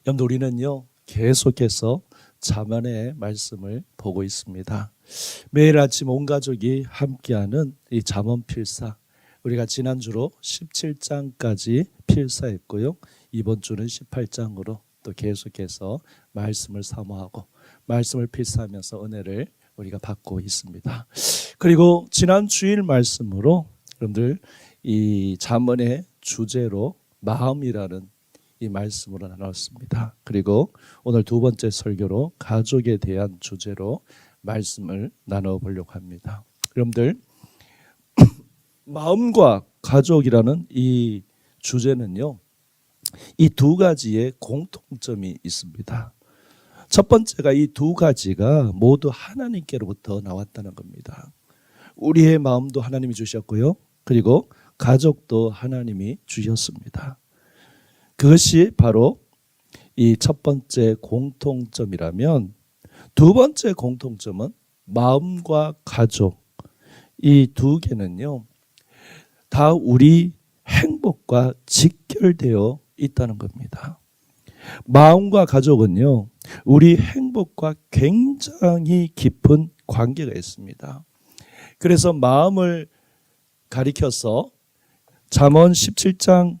여러분, 우리는요 계속해서 잠언의 말씀을 보고 있습니다. 매일 아침 온 가족이 함께하는 이 잠언 필사, 우리가 지난주로 17장까지 필사했고요, 이번 주는 18장으로 또 계속해서 말씀을 사모하고 말씀을 필사하면서 은혜를 우리가 받고 있습니다. 그리고 지난 주일 말씀으로 여러분들 이 잠언의 주제로 마음이라는 이 말씀으로 나눴습니다. 그리고 오늘 두 번째 설교로 가족에 대한 주제로 말씀을 나눠보려고 합니다. 여러분들, 마음과 가족이라는 이 주제는요, 이 두 가지의 공통점이 있습니다. 첫 번째가 이 두 가지가 모두 하나님께로부터 나왔다는 겁니다. 우리의 마음도 하나님이 주셨고요, 그리고 가족도 하나님이 주셨습니다. 그것이 바로 이 첫 번째 공통점이라면, 두 번째 공통점은 마음과 가족, 이 두 개는요 다 우리 행복과 직결되어 있다는 겁니다. 마음과 가족은요 우리 행복과 굉장히 깊은 관계가 있습니다. 그래서 마음을 가리켜서 잠언 17장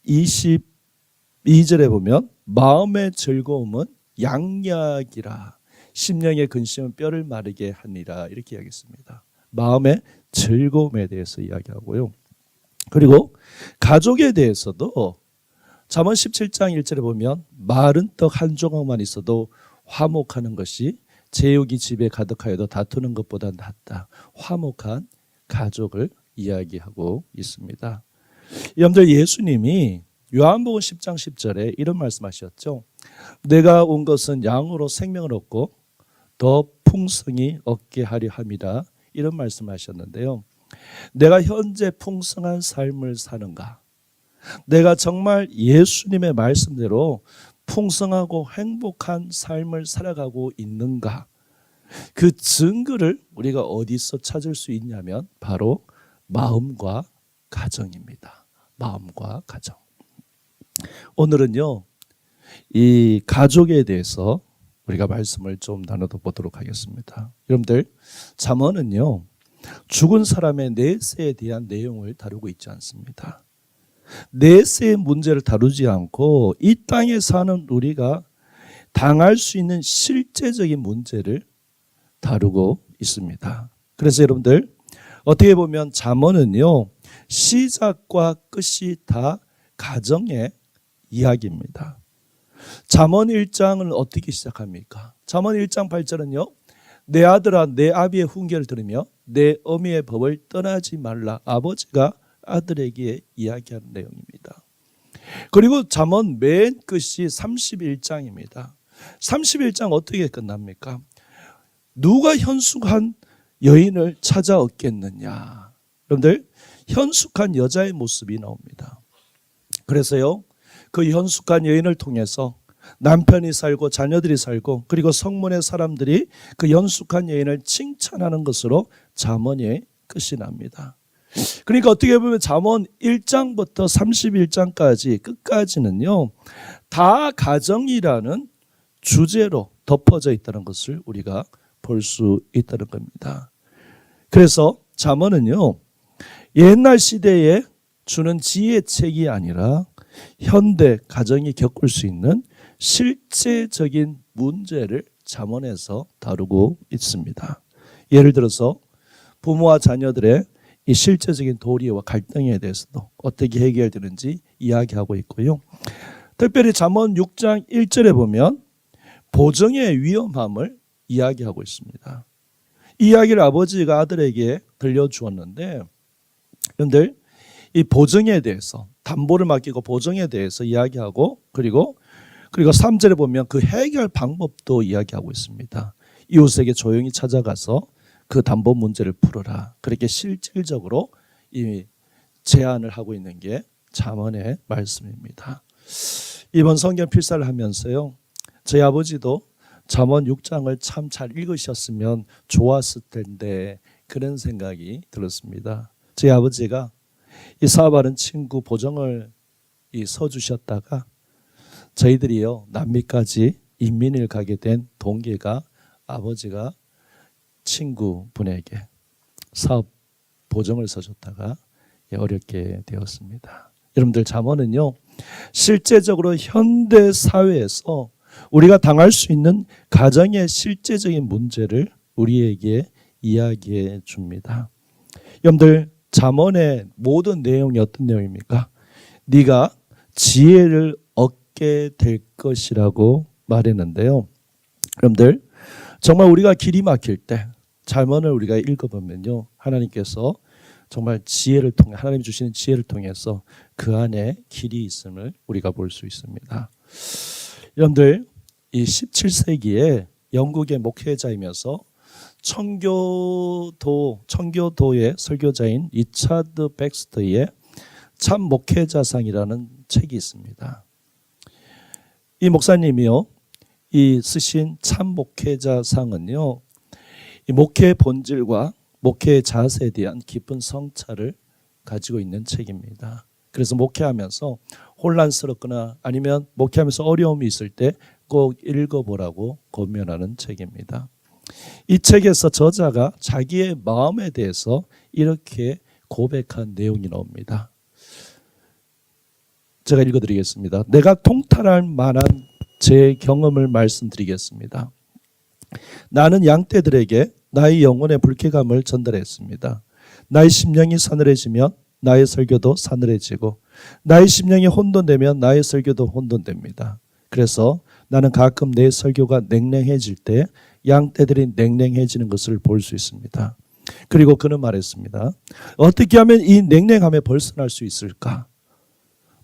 22절에 보면 마음의 즐거움은 양약이라 심령의 근심은 뼈를 마르게 하니라, 이렇게 이야기했습니다. 마음의 즐거움에 대해서 이야기하고요, 그리고 가족에 대해서도 잠언 17장 1절에 보면 마른 떡 한 조각만 있어도 화목하는 것이 제육이 집에 가득하여도 다투는 것보다 낫다. 화목한 가족을 이야기하고 있습니다. 여러분들, 예수님이 요한복음 10장 10절에 이런 말씀하셨죠. 내가 온 것은 양으로 생명을 얻고 더 풍성히 얻게 하려 함이라, 이런 말씀하셨는데요. 내가 현재 풍성한 삶을 사는가? 내가 정말 예수님의 말씀대로 풍성하고 행복한 삶을 살아가고 있는가? 그 증거를 우리가 어디서 찾을 수 있냐면 바로 마음과 가정입니다. 마음과 가정. 오늘은요 이 가족에 대해서 우리가 말씀을 좀 나눠 보도록 하겠습니다. 여러분들, 잠언은요 죽은 사람의 내세에 대한 내용을 다루고 있지 않습니다. 내세의 문제를 다루지 않고 이 땅에 사는 우리가 당할 수 있는 실제적인 문제를 다루고 있습니다. 그래서 여러분들, 어떻게 보면 잠언은요 시작과 끝이 다 가정의 이야기입니다. 잠언 1장은 어떻게 시작합니까? 잠언 1장 8절은요 내 아들아 내 아비의 훈계를 들으며 내 어미의 법을 떠나지 말라. 아버지가 아들에게 이야기하는 내용입니다. 그리고 잠언 맨 끝이 31장입니다. 31장 어떻게 끝납니까? 누가 현숙한 여인을 찾아 얻겠느냐. 여러분들, 현숙한 여자의 모습이 나옵니다. 그래서요 그 현숙한 여인을 통해서 남편이 살고 자녀들이 살고 그리고 성문의 사람들이 그 현숙한 여인을 칭찬하는 것으로 잠언의 끝이 납니다. 그러니까 어떻게 보면 잠언 1장부터 31장까지 끝까지는요 다 가정이라는 주제로 덮어져 있다는 것을 우리가 볼 수 있다는 겁니다. 그래서 잠언은요 옛날 시대에 주는 지혜책이 아니라 현대 가정이 겪을 수 있는 실제적인 문제를 잠언에서 다루고 있습니다. 예를 들어서 부모와 자녀들의 이 실제적인 도리와 갈등에 대해서도 어떻게 해결되는지 이야기하고 있고요. 특별히 잠언 6장 1절에 보면 보정의 위험함을 이야기하고 있습니다. 이 이야기를 아버지가 아들에게 들려주었는데, 여러분들 이 보정에 대해서, 담보를 맡기고 보정에 대해서 이야기하고 그리고 3절에 보면 그 해결 방법도 이야기하고 있습니다. 이웃에게 조용히 찾아가서 그 담보 문제를 풀어라. 그렇게 실질적으로 이 제안을 하고 있는 게 잠언의 말씀입니다. 이번 성경 필사를 하면서요 저희 아버지도 잠언 6장을 참 잘 읽으셨으면 좋았을 텐데 그런 생각이 들었습니다. 저희 아버지가 이 사업하는 친구 보정을 서주셨다가 저희들이요 남미까지 이민을 가게 된 동기가 아버지가 친구분에게 사업 보증을 서줬다가 어렵게 되었습니다. 여러분들 잠언은요 실제적으로 현대 사회에서 우리가 당할 수 있는 가정의 실제적인 문제를 우리에게 이야기해 줍니다. 여러분들 잠언의 모든 내용이 어떤 내용입니까? 네가 지혜를 얻게 될 것이라고 말했는데요. 여러분들 정말 우리가 길이 막힐 때 잠언을 우리가 읽어보면요 하나님께서 정말 지혜를 통해 하나님 주시는 지혜를 통해서 그 안에 길이 있음을 우리가 볼 수 있습니다. 여러분들 이 17세기에 영국의 목회자이면서 청교도의 설교자인 리차드 백스터의 참 목회자상이라는 책이 있습니다. 이 목사님이요 이 쓰신 참 목회자상은요 이 목회의 본질과 목회의 자세에 대한 깊은 성찰을 가지고 있는 책입니다. 그래서 목회하면서 혼란스럽거나 아니면 목회하면서 어려움이 있을 때 꼭 읽어보라고 권면하는 책입니다. 이 책에서 저자가 자기의 마음에 대해서 이렇게 고백한 내용이 나옵니다. 제가 읽어드리겠습니다. 내가 통달할 만한 제 경험을 말씀드리겠습니다. 나는 양떼들에게 나의 영혼의 불쾌감을 전달했습니다. 나의 심령이 서늘해지면 나의 설교도 서늘해지고 나의 심령이 혼돈되면 나의 설교도 혼돈됩니다. 그래서 나는 가끔 내 설교가 냉랭해질 때 양떼들이 냉랭해지는 것을 볼 수 있습니다. 그리고 그는 말했습니다. 어떻게 하면 이 냉랭함에 벗어날 수 있을까?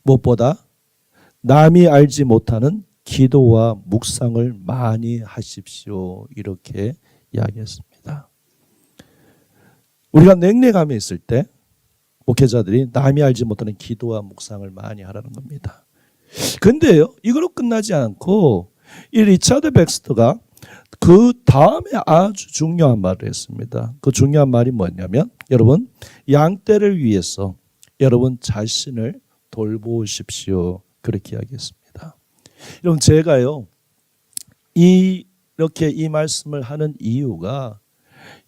무엇보다 남이 알지 못하는 기도와 묵상을 많이 하십시오. 이렇게 이야기했습니다. 우리가 냉랭함에 있을 때 목회자들이 남이 알지 못하는 기도와 묵상을 많이 하라는 겁니다. 근데요 이거로 끝나지 않고 이 리차드 백스터가 그 다음에 아주 중요한 말을 했습니다. 그 중요한 말이 뭐냐면 여러분 양떼를 위해서 여러분 자신을 돌보십시오. 그렇게 이야기했습니다. 여러분 제가요 이렇게 이 말씀을 하는 이유가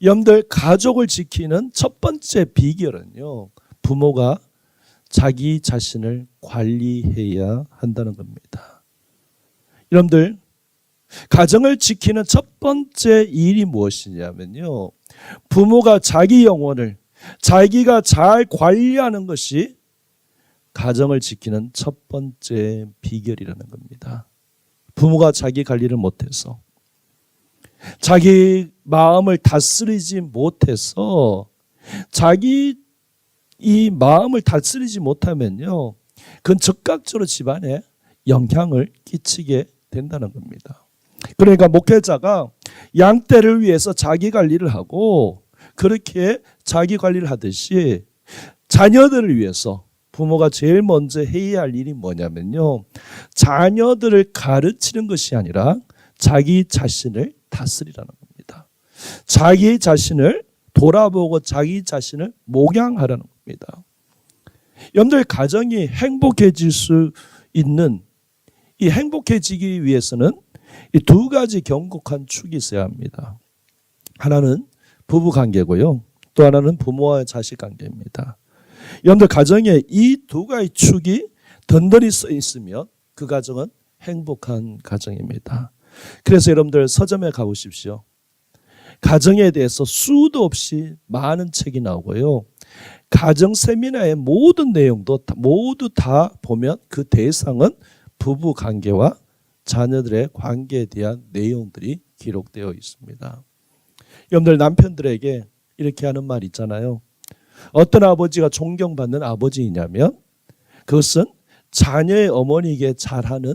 여러분들 가족을 지키는 첫 번째 비결은요 부모가 자기 자신을 관리해야 한다는 겁니다. 여러분들 가정을 지키는 첫 번째 일이 무엇이냐면요 부모가 자기 영혼을 자기가 잘 관리하는 것이 가정을 지키는 첫 번째 비결이라는 겁니다. 부모가 자기 관리를 못해서 자기 마음을 다스리지 못해서 자기 이 마음을 다스리지 못하면요 그건 즉각적으로 집안에 영향을 끼치게 된다는 겁니다. 그러니까 목회자가 양떼를 위해서 자기 관리를 하고 그렇게 자기 관리를 하듯이 자녀들을 위해서 부모가 제일 먼저 해야 할 일이 뭐냐면요 자녀들을 가르치는 것이 아니라 자기 자신을 다스리라는 겁니다. 자기 자신을 돌아보고 자기 자신을 목양하라는 겁니다. 여러분들 가정이 행복해질 수 있는 이 행복해지기 위해서는 이 두 가지 견고한 축이 있어야 합니다. 하나는 부부 관계고요. 또 하나는 부모와 자식 관계입니다. 여러분들 가정에 이 두 가지 축이 든든히 써 있으면 그 가정은 행복한 가정입니다. 그래서 여러분들 서점에 가보십시오. 가정에 대해서 수도 없이 많은 책이 나오고요. 가정 세미나의 모든 내용도 모두 다 보면 그 대상은 부부 관계와 자녀들의 관계에 대한 내용들이 기록되어 있습니다. 여러분들 남편들에게 이렇게 하는 말 있잖아요. 어떤 아버지가 존경받는 아버지이냐면 그것은 자녀의 어머니에게 잘하는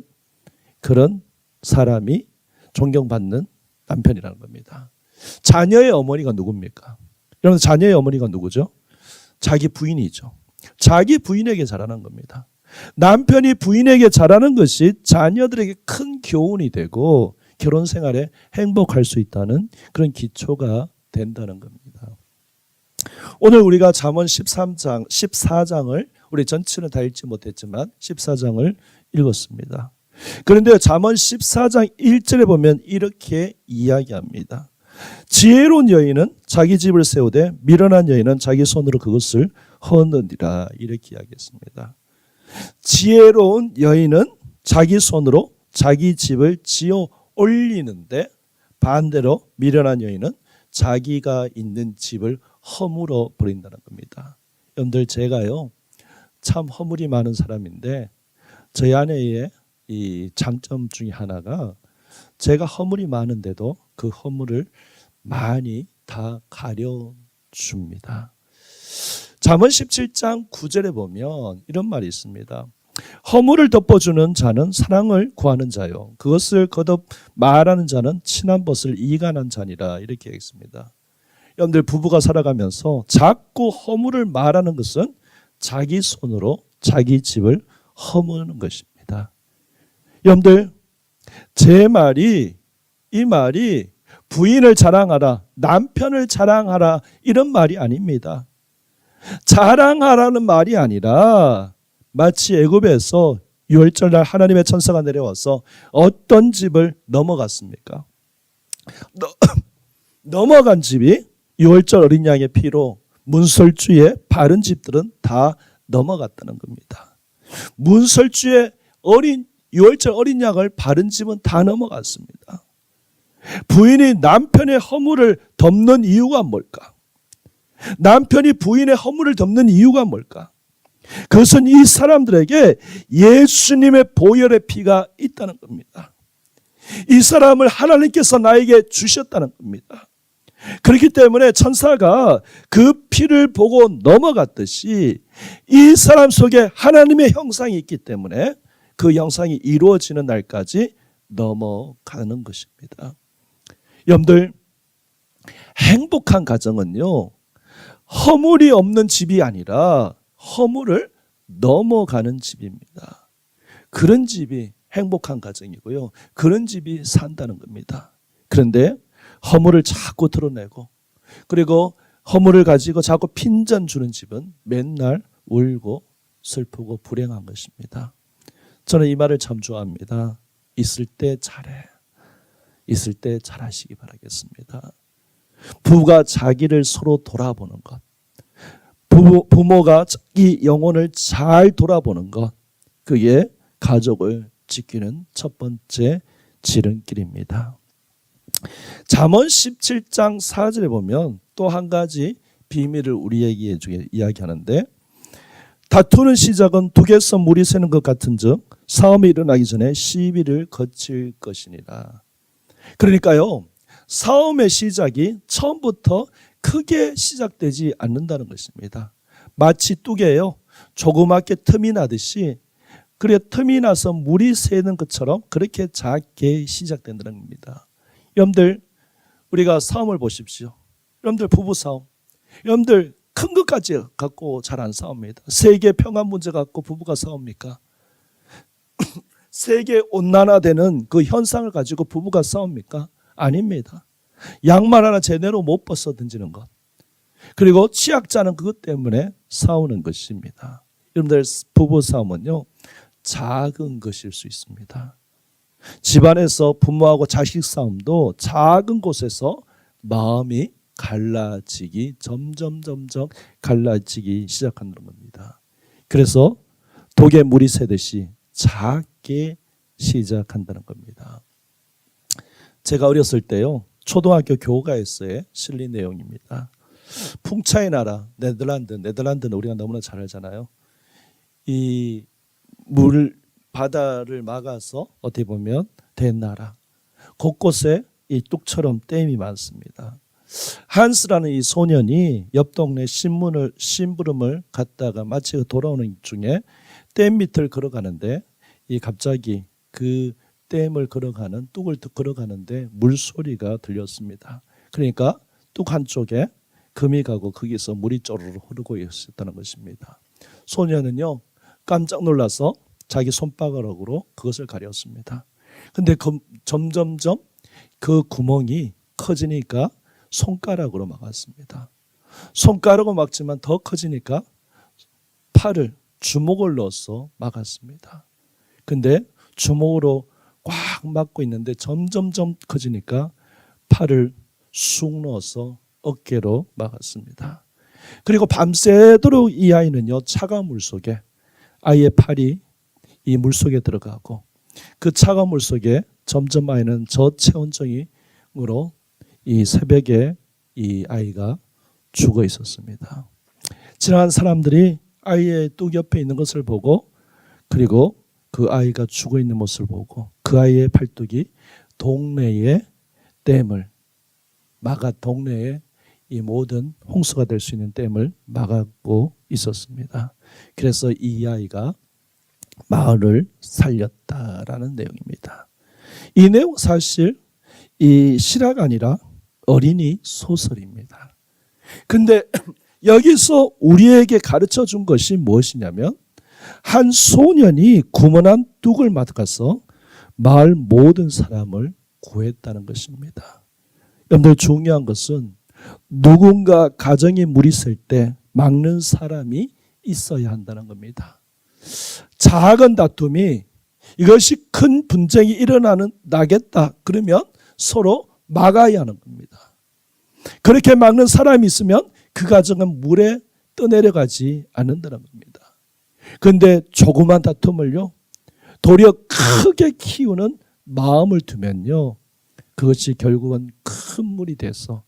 그런 사람이 존경받는 남편이라는 겁니다. 자녀의 어머니가 누굽니까? 여러분 자녀의 어머니가 누구죠? 자기 부인이죠. 자기 부인에게 잘하는 겁니다. 남편이 부인에게 잘하는 것이 자녀들에게 큰 교훈이 되고 결혼 생활에 행복할 수 있다는 그런 기초가 된다는 겁니다. 오늘 우리가 잠언 14장을 우리 전체는 다 읽지 못했지만 14장을 읽었습니다. 그런데 잠언 14장 1절에 보면 이렇게 이야기합니다. 지혜로운 여인은 자기 집을 세우되 미련한 여인은 자기 손으로 그것을 허느니라, 이렇게 이야기했습니다. 지혜로운 여인은 자기 손으로 자기 집을 지어 올리는데, 반대로 미련한 여인은 자기가 있는 집을 허물어 버린다는 겁니다. 여러분들, 제가요 참 허물이 많은 사람인데, 저희 아내의 이 장점 중에 하나가 제가 허물이 많은데도 그 허물을 많이 다 가려줍니다. 잠언 17장 9절에 보면 이런 말이 있습니다. 허물을 덮어주는 자는 사랑을 구하는 자요, 그것을 거듭 말하는 자는 친한 벗을 이간한 자니라, 이렇게 했습니다. 여러분들, 부부가 살아가면서 자꾸 허물을 말하는 것은 자기 손으로 자기 집을 허무는 것입니다. 여러분들, 이 말이 부인을 자랑하라, 남편을 자랑하라, 이런 말이 아닙니다. 자랑하라는 말이 아니라, 마치 애굽에서 유월절날 하나님의 천사가 내려와서 어떤 집을 넘어갔습니까? 넘어간 집이 유월절 어린 양의 피로 문설주에 바른 집들은 다 넘어갔다는 겁니다. 문설주에 유월절 어린 양을 바른 집은 다 넘어갔습니다. 부인이 남편의 허물을 덮는 이유가 뭘까? 남편이 부인의 허물을 덮는 이유가 뭘까? 그것은 이 사람들에게 예수님의 보혈의 피가 있다는 겁니다. 이 사람을 하나님께서 나에게 주셨다는 겁니다. 그렇기 때문에 천사가 그 피를 보고 넘어갔듯이 이 사람 속에 하나님의 형상이 있기 때문에 그 형상이 이루어지는 날까지 넘어가는 것입니다. 여러분들, 행복한 가정은요, 허물이 없는 집이 아니라 허물을 넘어가는 집입니다. 그런 집이 행복한 가정이고요, 그런 집이 산다는 겁니다. 그런데 허물을 자꾸 드러내고, 그리고 허물을 가지고 자꾸 핀잔 주는 집은 맨날 울고 슬프고 불행한 것입니다. 저는 이 말을 참 좋아합니다. 있을 때 잘해, 있을 때 잘하시기 바라겠습니다. 부부가 자기를 서로 돌아보는 것, 부모가 자기 영혼을 잘 돌아보는 것, 그게 가족을 지키는 첫 번째 지름길입니다. 잠언 17장 4절에 보면 또 한 가지 비밀을 우리에게 이야기하는데, 다투는 시작은 둑에서 물이 새는 것 같은즉 싸움이 일어나기 전에 시비를 거칠 것이니라. 그러니까요, 싸움의 시작이 처음부터 크게 시작되지 않는다는 것입니다. 마치 뚝에요, 조그맣게 틈이 나듯이, 그래 틈이 나서 물이 새는 것처럼 그렇게 작게 시작된다는 겁니다. 여러분들, 우리가 싸움을 보십시오. 여러분들, 부부 싸움, 여러분들 큰 것까지 갖고 잘 안 싸웁니다. 세계 평화 문제 갖고 부부가 싸웁니까? 세계 온난화되는 그 현상을 가지고 부부가 싸웁니까? 아닙니다. 양말 하나 제대로 못 벗어 던지는 것, 그리고 취약자는 그것 때문에 싸우는 것입니다. 여러분들, 부부 싸움은요, 작은 것일 수 있습니다. 집안에서 부모하고 자식 싸움도 작은 곳에서 마음이 갈라지기, 점점 갈라지기 시작한다는 겁니다. 그래서 독에 물이 새듯이 작게 시작한다는 겁니다. 제가 어렸을 때요, 초등학교 교과서에 실린 내용입니다. 풍차의 나라 네덜란드는 우리가 너무나 잘 알잖아요. 이 바다를 막아서 어떻게 보면 된 나라, 곳곳에 이 뚝처럼 댐이 많습니다. 한스라는 이 소년이 옆 동네 심부름을 갔다가 마치 돌아오는 중에 댐 밑을 걸어가는데, 이 갑자기 그 댐을 걸어가는 뚝을 걸어가는데 물소리가 들렸습니다. 그러니까 뚝 한쪽에 금이 가고 거기서 물이 쪼르르 흐르고 있었다는 것입니다. 소년은요, 깜짝 놀라서 자기 손바닥으로 그것을 가렸습니다. 근데 점점점 그 구멍이 커지니까 손가락으로 막았습니다. 손가락으로 막지만 더 커지니까 주먹을 넣어서 막았습니다. 근데 주먹으로 꽉 막고 있는데 점점점 커지니까 팔을 쑥 넣어서 어깨로 막았습니다. 그리고 밤새도록 이 아이는요, 차가운 물 속에 아이의 팔이 이 물 속에 들어가고 그 차가운 물 속에 점점 아이는 저체온증으로 이 새벽에 이 아이가 죽어 있었습니다. 지나간 사람들이 아이의 뚝 옆에 있는 것을 보고 그리고 그 아이가 죽어 있는 모습을 보고 그 아이의 팔뚝이 동네의 댐을 막아 동네에 이 모든 홍수가 될 수 있는 댐을 막고 있었습니다. 그래서 이 아이가 마을을 살렸다라는 내용입니다. 이 내용 사실 이 실화가 아니라 어린이 소설입니다. 근데 여기서 우리에게 가르쳐 준 것이 무엇이냐면 한 소년이 구멍난 뚝을 맡아서 마을 모든 사람을 구했다는 것입니다. 여러분들 중요한 것은 누군가 가정에 물이 셀 때 막는 사람이 있어야 한다는 겁니다. 작은 다툼이 이것이 큰 분쟁이 나겠다 그러면 서로 막아야 하는 겁니다. 그렇게 막는 사람이 있으면 그 가정은 물에 떠내려가지 않는다는 겁니다. 그런데 조그만 다툼을요 도리어 크게 키우는 마음을 두면요 그것이 결국은 큰 물이 돼서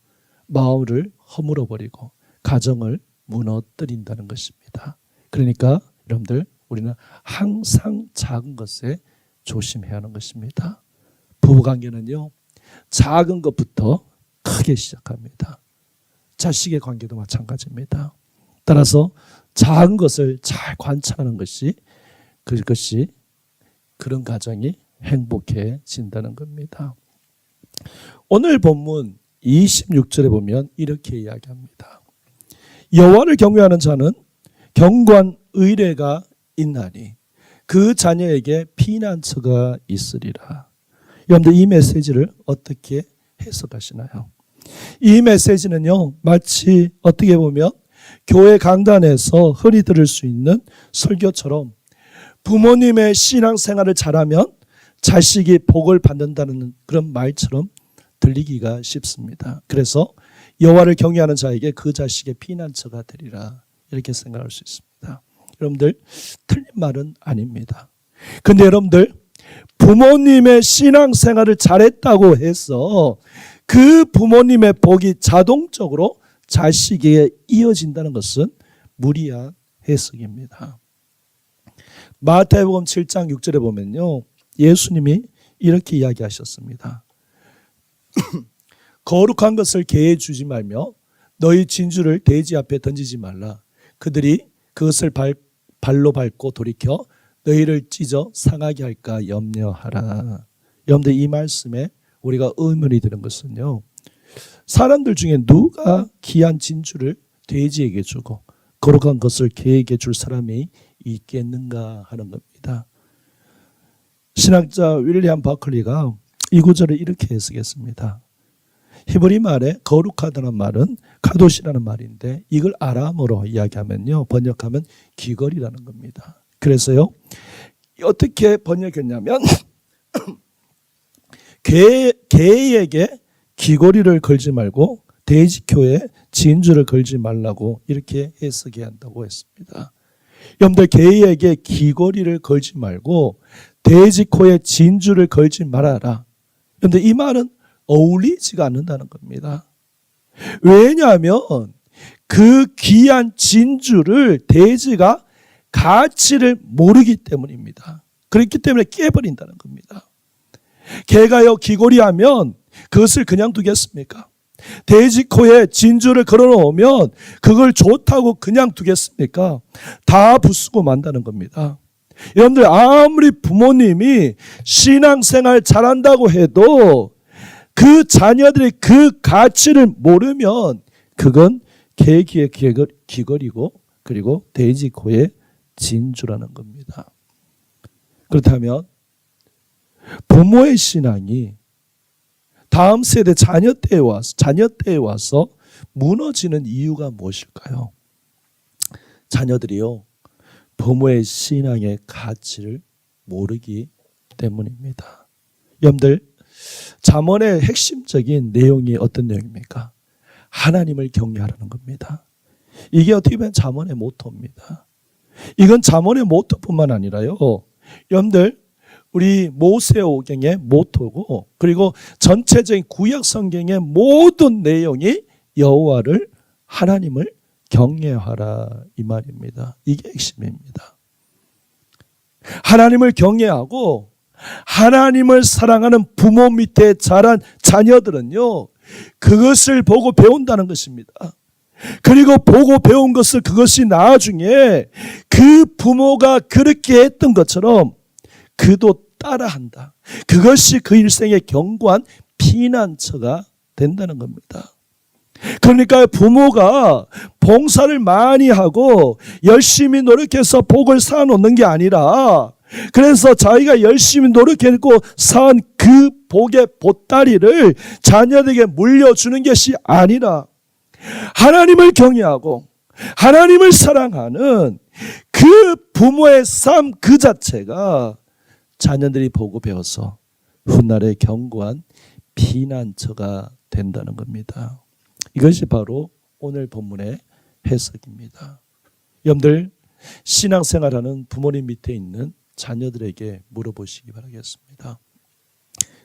마을을 허물어 버리고 가정을 무너뜨린다는 것입니다. 그러니까 여러분들 우리는 항상 작은 것에 조심해야 하는 것입니다. 부부관계는요 작은 것부터 크게 시작합니다. 자식의 관계도 마찬가지입니다. 따라서 작은 것을 잘 관찰하는 것이 그것이 그런 가정이 행복해진다는 겁니다. 오늘 본문 26절에 보면 이렇게 이야기합니다. 여호와를 경외하는 자는 견고한 의뢰가 있나니 그 자녀에게 피난처가 있으리라. 여러분들 이 메시지를 어떻게 해석하시나요? 이 메시지는요 마치 어떻게 보면 교회 강단에서 흔히 들을 수 있는 설교처럼 부모님의 신앙생활을 잘하면 자식이 복을 받는다는 그런 말처럼 들리기가 쉽습니다. 그래서 여호와를 경외하는 자에게 그 자식의 피난처가 되리라 이렇게 생각할 수 있습니다. 여러분들 틀린 말은 아닙니다. 근데 여러분들 부모님의 신앙생활을 잘했다고 해서 그 부모님의 복이 자동적으로 자식에게 이어진다는 것은 무리한 해석입니다. 마태복음 7장 6절에 보면요 예수님이 이렇게 이야기하셨습니다. 거룩한 것을 개에 주지 말며 너희 진주를 돼지 앞에 던지지 말라. 그들이 그것을 발로 밟고 돌이켜 너희를 찢어 상하게 할까 염려하라. 여러분들 이 말씀에 우리가 의문이 드는 것은요 사람들 중에 누가 귀한 진주를 돼지에게 주고 거룩한 것을 개에게 줄 사람이 있겠는가 하는 겁니다. 신학자 윌리엄 버클리가 이 구절을 이렇게 해석했습니다. 히브리 말에 거룩하다는 말은 카도시라는 말인데 이걸 아람어로 이야기하면요 번역하면 귀걸이라는 겁니다. 그래서요 어떻게 번역했냐면 개에게 귀걸이를 걸지 말고 돼지코에 진주를 걸지 말라고 이렇게 해석해야 한다고 했습니다. 여러분들 개에게 귀걸이를 걸지 말고 돼지코에 진주를 걸지 말아라. 그런데 이 말은 어울리지가 않는다는 겁니다. 왜냐하면 그 귀한 진주를 돼지가 가치를 모르기 때문입니다. 그렇기 때문에 깨버린다는 겁니다. 개가요 귀걸이하면 그것을 그냥 두겠습니까? 돼지 코에 진주를 걸어놓으면 그걸 좋다고 그냥 두겠습니까? 다 부수고 만다는 겁니다. 여러분들 아무리 부모님이 신앙생활 잘한다고 해도 그 자녀들이 그 가치를 모르면 그건 개귀의 귀걸이고 그리고 돼지 코의 진주라는 겁니다. 그렇다면 부모의 신앙이 다음 세대 자녀 때에 와서 무너지는 이유가 무엇일까요? 자녀들이요 부모의 신앙의 가치를 모르기 때문입니다. 여러분들, 잠언의 핵심적인 내용이 어떤 내용입니까? 하나님을 경외하라는 겁니다. 이게 어떻게 보면 잠언의 모토입니다. 이건 잠언의 모토뿐만 아니라요, 여러분들, 우리 모세오경의 모토고, 그리고 전체적인 구약 성경의 모든 내용이 여호와를, 하나님을 경외하라, 이 말입니다. 이게 핵심입니다. 하나님을 경외하고 하나님을 사랑하는 부모 밑에 자란 자녀들은요, 그것을 보고 배운다는 것입니다. 그리고 보고 배운 것을, 그것이 나중에 그 부모가 그렇게 했던 것처럼 그도 따라한다. 그것이 그 일생의 견고한 피난처가 된다는 겁니다. 그러니까 부모가 봉사를 많이 하고 열심히 노력해서 복을 쌓아놓는 게 아니라, 그래서 자기가 열심히 노력했고 쌓은 그 복의 보따리를 자녀들에게 물려주는 것이 아니라, 하나님을 경외하고 하나님을 사랑하는 그 부모의 삶 그 자체가 자녀들이 보고 배워서 훗날의 견고한 피난처가 된다는 겁니다. 이것이 바로 오늘 본문의 해석입니다. 여러분들, 신앙생활하는 부모님 밑에 있는 자녀들에게 물어보시기 바라겠습니다.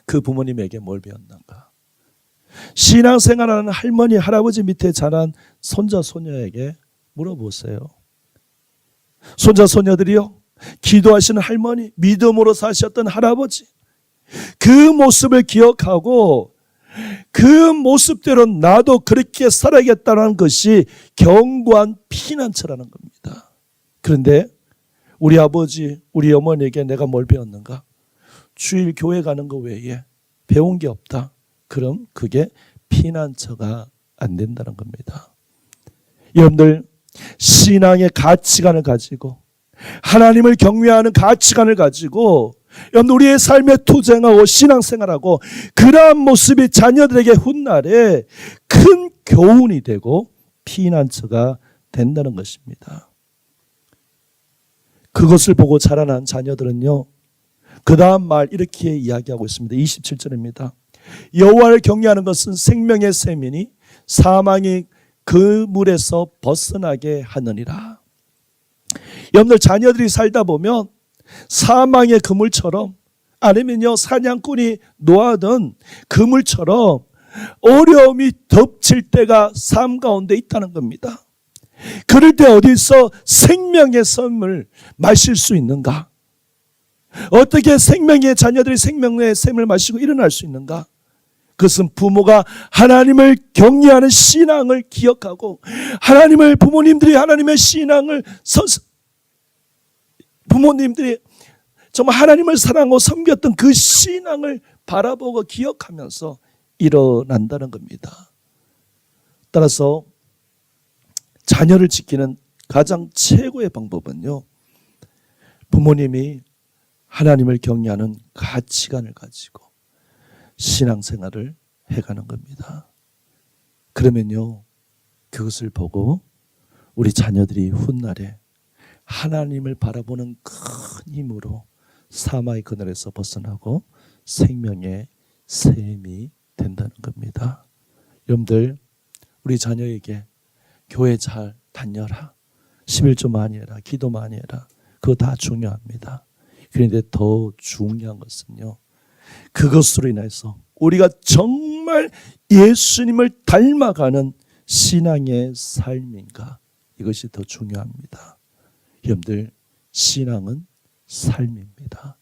그 부모님에게 뭘 배웠는가? 신앙생활하는 할머니, 할아버지 밑에 자란 손자, 소녀에게 물어보세요. 손자, 소녀들이요, 기도하시는 할머니, 믿음으로 사셨던 할아버지, 그 모습을 기억하고 그 모습대로 나도 그렇게 살아야겠다는 것이 견고한 피난처라는 겁니다. 그런데 우리 아버지, 우리 어머니에게 내가 뭘 배웠는가? 주일 교회 가는 거 외에 배운 게 없다. 그럼 그게 피난처가 안 된다는 겁니다. 여러분들, 신앙의 가치관을 가지고, 하나님을 경외하는 가치관을 가지고 여러분, 우리의 삶에 투쟁하고 신앙생활하고, 그러한 모습이 자녀들에게 훗날에 큰 교훈이 되고 피난처가 된다는 것입니다. 그것을 보고 자라난 자녀들은요, 그 다음 말 이렇게 이야기하고 있습니다. 27절입니다. 여호와를 경외하는 것은 생명의 샘이니 사망이 그 물에서 벗어나게 하느니라. 여러분들, 자녀들이 살다 보면 사망의 그물처럼, 아니면요 사냥꾼이 놓아둔 그물처럼 어려움이 덮칠 때가 삶 가운데 있다는 겁니다. 그럴 때 어디서 생명의 샘을 마실 수 있는가? 어떻게 생명의 자녀들이 생명의 샘을 마시고 일어날 수 있는가? 그것은 부모가 하나님을 경외하는 신앙을 기억하고, 하나님을, 부모님들이 하나님의 신앙을, 부모님들이 정말 하나님을 사랑하고 섬겼던 그 신앙을 바라보고 기억하면서 일어난다는 겁니다. 따라서 자녀를 지키는 가장 최고의 방법은요, 부모님이 하나님을 경외하는 가치관을 가지고 신앙생활을 해가는 겁니다. 그러면요, 그것을 보고 우리 자녀들이 훗날에 하나님을 바라보는 큰 힘으로 사망의 그늘에서 벗어나고 생명의 샘이 된다는 겁니다. 여러분들, 우리 자녀에게 교회 잘 다녀라, 11조 많이 해라, 기도 많이 해라, 그거 다 중요합니다. 그런데 더 중요한 것은요, 그것으로 인해서 우리가 정말 예수님을 닮아가는 신앙의 삶인가, 이것이 더 중요합니다. 여러분들, 신앙은 삶입니다.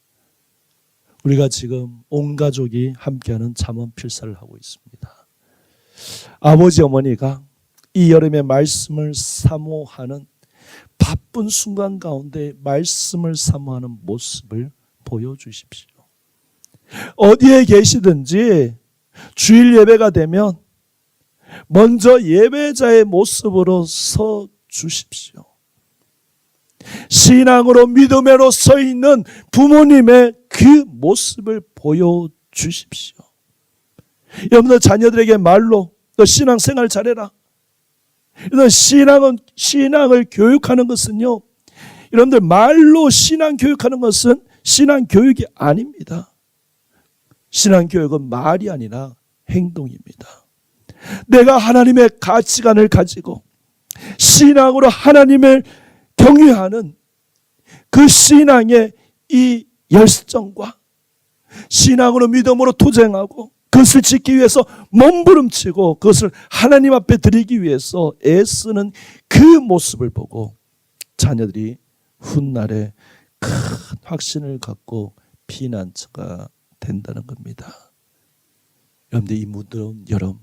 우리가 지금 온 가족이 함께하는 잠언 필사를 하고 있습니다. 아버지, 어머니가 이 여름에 말씀을 사모하는, 바쁜 순간 가운데 말씀을 사모하는 모습을 보여주십시오. 어디에 계시든지 주일 예배가 되면 먼저 예배자의 모습으로 서 주십시오. 신앙으로, 믿음으로 서 있는 부모님의 그 모습을 보여주십시오. 여러분들, 자녀들에게 말로 너 신앙생활 잘해라, 신앙을 교육하는 것은요, 여러분들, 말로 신앙 교육하는 것은 신앙 교육이 아닙니다. 신앙 교육은 말이 아니라 행동입니다. 내가 하나님의 가치관을 가지고 신앙으로 하나님을 경외하는 그 신앙의 이 열정과 신앙으로 믿음으로 투쟁하고 그것을 지키기 위해서 몸부림치고 그것을 하나님 앞에 드리기 위해서 애쓰는 그 모습을 보고 자녀들이 훗날에 큰 확신을 갖고 피난처가 된다는 겁니다. 여러분들, 이 무더운 여름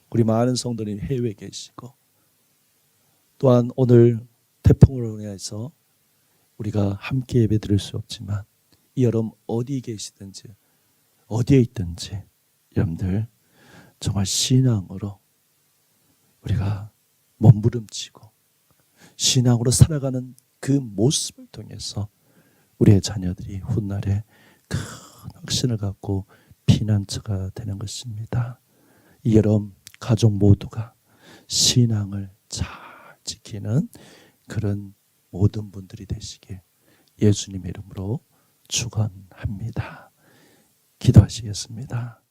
우리 많은 성도님 해외에 계시고 또한 오늘 태풍으로 인해서 우리가 함께 예배 드릴 수 없지만 이 여름 어디 계시든지 어디에 있든지 여러분들 정말 신앙으로 우리가 몸부림치고 신앙으로 살아가는 그 모습을 통해서 우리의 자녀들이 훗날에 큰 확신을 갖고 피난처가 되는 것입니다. 이 여름 가족 모두가 신앙을 잘 지키는 그런 모든 분들이 되시길 예수님의 이름으로 축원합니다. 기도하시겠습니다.